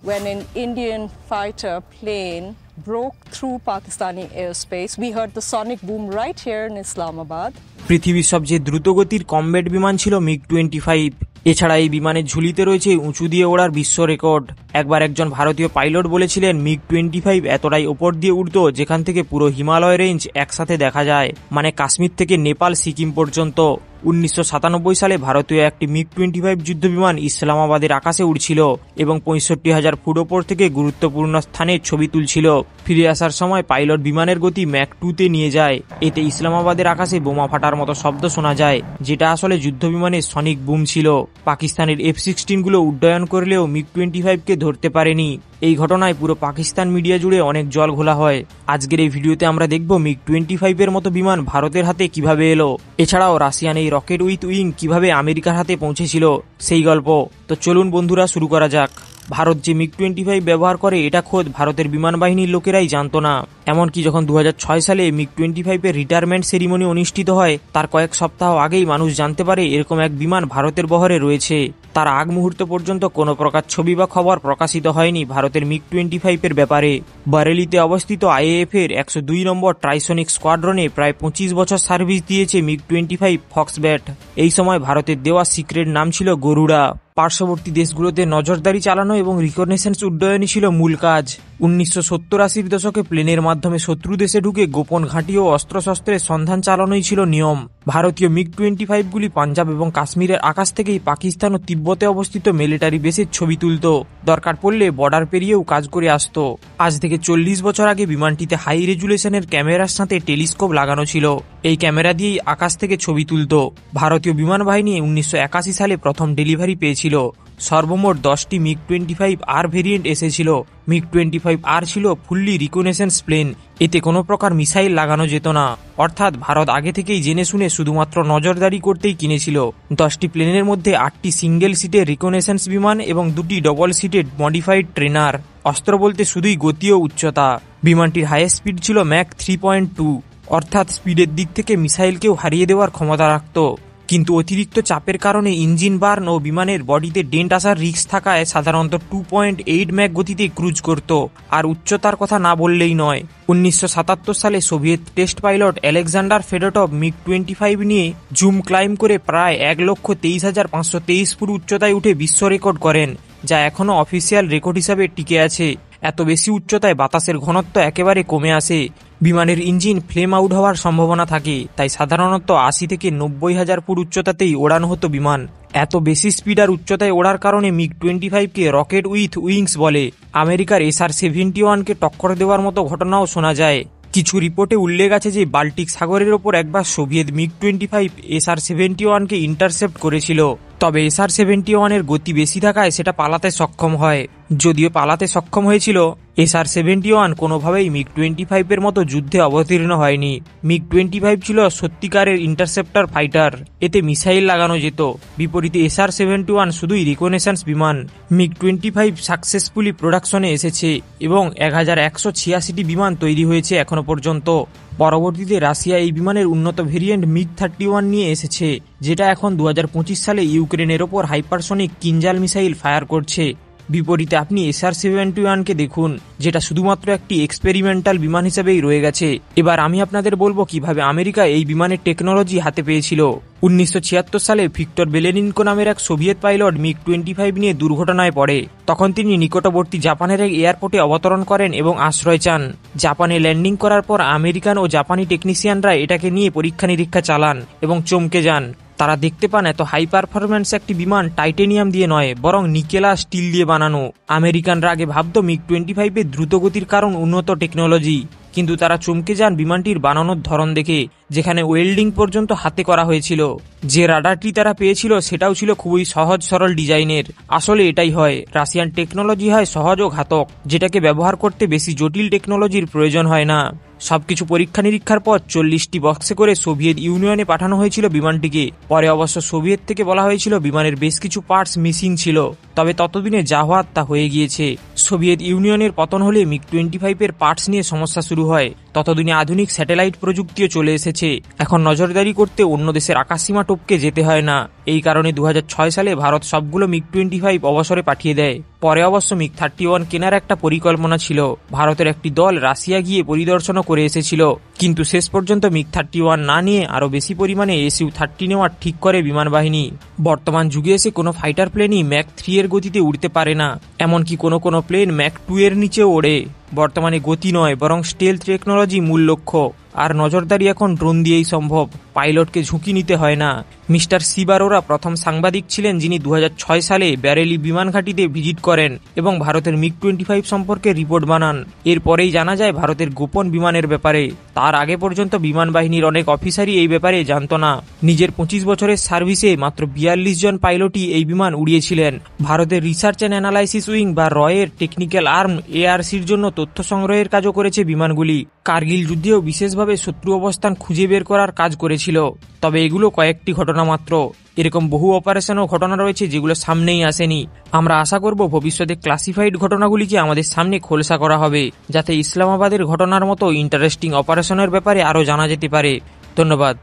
when an Indian fighter plane broke through Pakistani airspace. We heard the sonic boom right here in Islamabad. পৃথিবীর সবচেয়ে দ্রুতগতির combat বিমান ছিল MiG-25। এছাড়া এই বিমানের ঝুলিতে রয়েছে উঁচু দিয়ে ওড়ার বিশ্ব রেকর্ড। একবার একজন ভারতীয় পাইলট বলেছিলেন MiG-25 এতটাই ওপর দিয়ে উড়ত যেখান থেকে পুরো হিমালয় রেঞ্জ একসাথে দেখা যায়, মানে কাশ্মীর থেকে নেপাল সিকিম পর্যন্ত। 1997 সালে ভারতীয় একটি MiG-25 যুদ্ধবিমান ইসলামাবাদের আকাশে উড়ছিল এবং 65,000 ফুট ওপর থেকে গুরুত্বপূর্ণ স্থানের ছবি তুলছিল। ফিরে আসার সময় পাইলট বিমানের গতি ম্যাক 2-তে নিয়ে যায়। এতে ইসলামাবাদের আকাশে বোমা ফাটার মতো শব্দ শোনা যায়, যেটা আসলে যুদ্ধবিমানের সনিক বুম ছিল। পাকিস্তানের F-16 গুলো উড্ডয়ন করলেও MiG-25কে ধরতে পারেনি। এই ঘটনায় পুরো পাকিস্তান মিডিয়া জুড়ে অনেক জল ঘোলা হয়। আজকের এই ভিডিওতে আমরা দেখব MiG-25 এর মতো বিমান ভারতের হাতে কিভাবে এলো, এছাড়াও রাশিয়ান এই রকেট উইথ উইং কিভাবে আমেরিকার হাতে পৌঁছেছিল সেই গল্প। তো চলুন বন্ধুরা, শুরু করা যাক। ভারত যে MiG-25 ব্যবহার করে এটা খোদ ভারতের বিমান বাহিনীর লোকেরাই জানতো না। এমনকি যখন 2006 সালে MiG-25 এর রিটায়ারমেন্ট সেরিমনি অনুষ্ঠিত হয়, তার কয়েক সপ্তাহ আগেই মানুষ জানতে পারে এরকম এক বিমান ভারতের বহরে রয়েছে। তার আগ মুহূর্ত পর্যন্ত কোনো প্রকার ছবি বা খবর প্রকাশিত হয়নি ভারতের MiG-25 এর ব্যাপারে। বারেলিতে অবস্থিত IAF এর 102 নম্বর ট্রাইসনিক স্কোয়াড্রনে প্রায় 25 বছর সার্ভিস দিয়েছে MiG-25 ফক্সব্যাট। এই সময় ভারতের দেওয়া সিক্রেট নাম ছিল গরুড়া। পার্শ্ববর্তী দেশগুলোতে নজরদারি চালানো এবং রিকগনিশনস উড্ডয়নই ছিল মূল কাজ। 1970-80 দশকে প্লেনের মাধ্যমে শত্রু দেশে ঢুকে গোপন ঘাঁটি ও অস্ত্রশস্ত্রের সন্ধান চালানোই ছিল নিয়ম। ভারতীয় MiG-25 গুলি পাঞ্জাব এবং কাশ্মীরের আকাশ থেকেই পাকিস্তান ও তিব্বতে অবস্থিত মিলিটারি বেসের ছবি তুলত। দরকার পড়লে বর্ডার পেরিয়েও কাজ করে আসতো। আজ থেকে 40 বছর আগে বিমানটিতে হাই রেজুলেশনের ক্যামেরার সাথে টেলিস্কোপ লাগানো ছিল। এই ক্যামেরা দিয়েই আকাশ থেকে ছবি তুলত। ভারতীয় বিমান বাহিনী 1981 সালে প্রথম ডেলিভারি পেয়েছিল। সর্বমোট 10টি MiG-25R ভেরিয়েন্ট এসেছিল। MiG-25R ছিল ফুললি রিকগনিশনস প্লেন। এতে কোনো প্রকার মিসাইল লাগানো যেত না, অর্থাৎ ভারত আগে থেকেই জেনে শুনে শুধুমাত্র নজরদারি করতেই কিনেছিল। 10টি প্লেনের মধ্যে 8টি সিঙ্গেল সিটের রিকগনিশনস বিমান এবং 2টি ডবল সিটেড মডিফাইড ট্রেনার। অস্ত্র বলতে শুধুই গতি ও উচ্চতা। বিমানটির হাইয়েস্ট স্পিড ছিল ম্যাক 3.2, অর্থাৎ স্পিডের দিক থেকে মিসাইলকেও হারিয়ে দেওয়ার ক্ষমতা রাখত। কিন্তু অতিরিক্ত চাপের কারণে ইঞ্জিন বার্ন ও বিমানের বডিতে ডেন্ট আসার রিস্ক থাকায় সাধারণত 2.8 ম্যাক গতিতে ক্রুজ করত। আর উচ্চতার কথা না বললেই নয়। 1977 সালে Soviet test pilot Alexander Fedotov MiG-25 নিয়ে জুম ক্লাইম্ব করে প্রায় 1,23,523 ফুট উচ্চতায় উঠে বিশ্ব রেকর্ড করেন, যা এখনও অফিসিয়াল রেকর্ড হিসাবে টিকে আছে। এত বেশি উচ্চতায় বাতাসের ঘনত্ব একেবারে কমে আসে। বিমানের ইঞ্জিন ফ্লেম আউট হওয়ার সম্ভাবনা থাকে, তাই সাধারণত 80 থেকে 90,000 ফুট উচ্চতাতেই ওড়ানো হতো বিমান। এত বেশি স্পিড আর উচ্চতায় ওড়ার কারণে MiG-25কে রকেট উইথ উইংস বলে। আমেরিকার SR-71কে টক্কর দেওয়ার মতো ঘটনাও শোনা যায়। কিছু রিপোর্টে উল্লেখ আছে যে বাল্টিক সাগরের ওপর একবার সোভিয়েত MiG-25 SR-71কে ইন্টারসেপ্ট করেছিল। তবে SR-71 এর গতি বেশি থাকায় সেটা পালাতে সক্ষম হয়। যদিও পালাতে সক্ষম হয়েছিল, SR-71 কোনোভাবেই MiG-25 এর মতো যুদ্ধে অবতীর্ণ হয়নি। MiG-25 ছিল সত্যিকারের ইন্টারসেপ্টর ফাইটার। এতে মিসাইল লাগানো যেত। বিপরীতে SR-71 শুধুই রিকগনিশনস বিমান। MiG-25 সাকসেসফুলি প্রোডাকশনে এসেছে এবং 1186টি বিমান তৈরি হয়েছে এখনো পর্যন্ত। পরবর্তীতে রাশিয়া এই বিমানের উন্নত ভেরিয়েন্ট MiG-31 নিয়ে এসেছে, যেটা এখন 2025 সালে ইউক্রেনের ওপর হাইপারসনিক কিনজাল মিসাইল ফায়ার করছে। বিপরীতে আপনি SR-71কে দেখুন, যেটা শুধুমাত্র একটি এক্সপেরিমেন্টাল বিমান হিসেবেই রয়ে গেছে। এবার আমি আপনাদের বলবো কিভাবে আমেরিকা এই বিমানের টেকনোলজি হাতে পেয়েছিল। 1976 সালে ভিক্টর বেলেনিনকো নামের এক সোভিয়েত পাইলট MiG-25 নিয়ে দুর্ঘটনায় পড়ে। তখন তিনি নিকটবর্তী জাপানের এক এয়ারপোর্টে অবতরণ করেন এবং আশ্রয় চান। জাপানে ল্যান্ডিং করার পর আমেরিকান ও জাপানি টেকনিশিয়ানরা এটাকে নিয়ে পরীক্ষা নিরীক্ষা চালান এবং চমকে যান। তারা দেখতে পান এত হাই পারফরম্যান্স একটি বিমান টাইটেনিয়াম দিয়ে নয়, বরং নিকেল আর স্টিল দিয়ে বানানো। আমেরিকানরা আগে ভাবত MiG-25 এর দ্রুতগতির কারণ উন্নত টেকনোলজি, কিন্তু তারা চমকে যান বিমানটির বানানোর ধরন দেখে, যেখানে ওয়েল্ডিং পর্যন্ত হাতে করা হয়েছিল। যে রাডারটি তারা পেয়েছিল সেটাও ছিল খুবই সহজ সরল ডিজাইনের। আসলে এটাই হয়, রাশিয়ান টেকনোলজি হয় সহজ ও ঘাতক, যেটাকে ব্যবহার করতে বেশি জটিল টেকনোলজির প্রয়োজন হয় না। সবকিছু পরীক্ষা নিরীক্ষার পর 40টি বক্সে করে সোভিয়েত ইউনিয়নে পাঠানো হয়েছিল বিমানটিকে। পরে অবশ্য সোভিয়েত থেকে বলা হয়েছিল বিমানের বেশ কিছু পার্টস মিসিং ছিল, তবে ততদিনে যা হওয়ার তা হয়ে গিয়েছে। সোভিয়েত ইউনিয়নের পতন হলে MiG-25 এর পার্টস নিয়ে সমস্যা শুরু হয়। ততদিনে আধুনিক স্যাটেলাইট প্রযুক্তিও চলে এসেছে। এখন নজরদারি করতে অন্য দেশের আকাশসীমা টপকে যেতে হয় না। এই কারণে 2006 সালে ভারত সবগুলো MiG-25 অবসরে পাঠিয়ে দেয়। পরে অবশ্য MiG-31 কেনার একটা পরিকল্পনা ছিল। ভারতের একটি দল রাশিয়া গিয়ে পরিদর্শনও করে এসেছিল, কিন্তু শেষ পর্যন্ত MiG-31 না নিয়ে আরও বেশি পরিমাণে Su-30 নেওয়ার ঠিক করে বিমান বাহিনী। বর্তমান যুগে এসে কোনো ফাইটার প্লেনই ম্যাক 3 এর গতিতে উড়তে পারে না, এমনকি কোনো কোনো প্লেন ম্যাক 2 এর নিচেও ওড়ে। বর্তমানে গতি নয়, বরং স্টেলথ টেকনোলজি মূল লক্ষ্য। আর নজরদারি এখন ড্রোন দিয়েই সম্ভব, পাইলটকে ঝুঁকি নিতে হয় না। মিস্টার শিব আরোরা প্রথম সাংবাদিক ছিলেন যিনি 2006 সালে ব্যারেলি বিমান ঘাঁটিতে ভিজিট করেন এবং ভারতের MiG-25 সম্পর্কে রিপোর্ট বানান। এরপরেই জানা যায় ভারতের গোপন বিমানের ব্যাপারে। তার আগে পর্যন্ত বিমান বাহিনীর অনেক অফিসারই এই ব্যাপারে জানত না। নিজের 25 বছরের সার্ভিসে মাত্র 42 জন পাইলটই এই বিমান উড়িয়েছিলেন। ভারতের রিসার্চ অ্যান্ড অ্যানালাইসিস উইং বা রয়ের টেকনিক্যাল আর্ম ARCর জন্য তথ্য সংগ্রহের কাজও করেছে বিমানগুলি। কার্গিল যুদ্ধেও বিশেষভাবে শত্রু অবস্থান খুঁজে বের করার কাজ করেছিল। তবে এগুলো কয়েকটি ঘটনা মাত্র। এরকম বহু অপারেশন ও ঘটনা রয়েছে যেগুলো সামনেই আসেনি। আমরা আশা করব ভবিষ্যতে ক্লাসিফাইড ঘটনাগুলিকে আমাদের সামনে খোলসা করা হবে, যাতে ইসলামাবাদের ঘটনার মতো ইন্টারেস্টিং অপারেশনের ব্যাপারে আরও জানা যেতে পারে। ধন্যবাদ।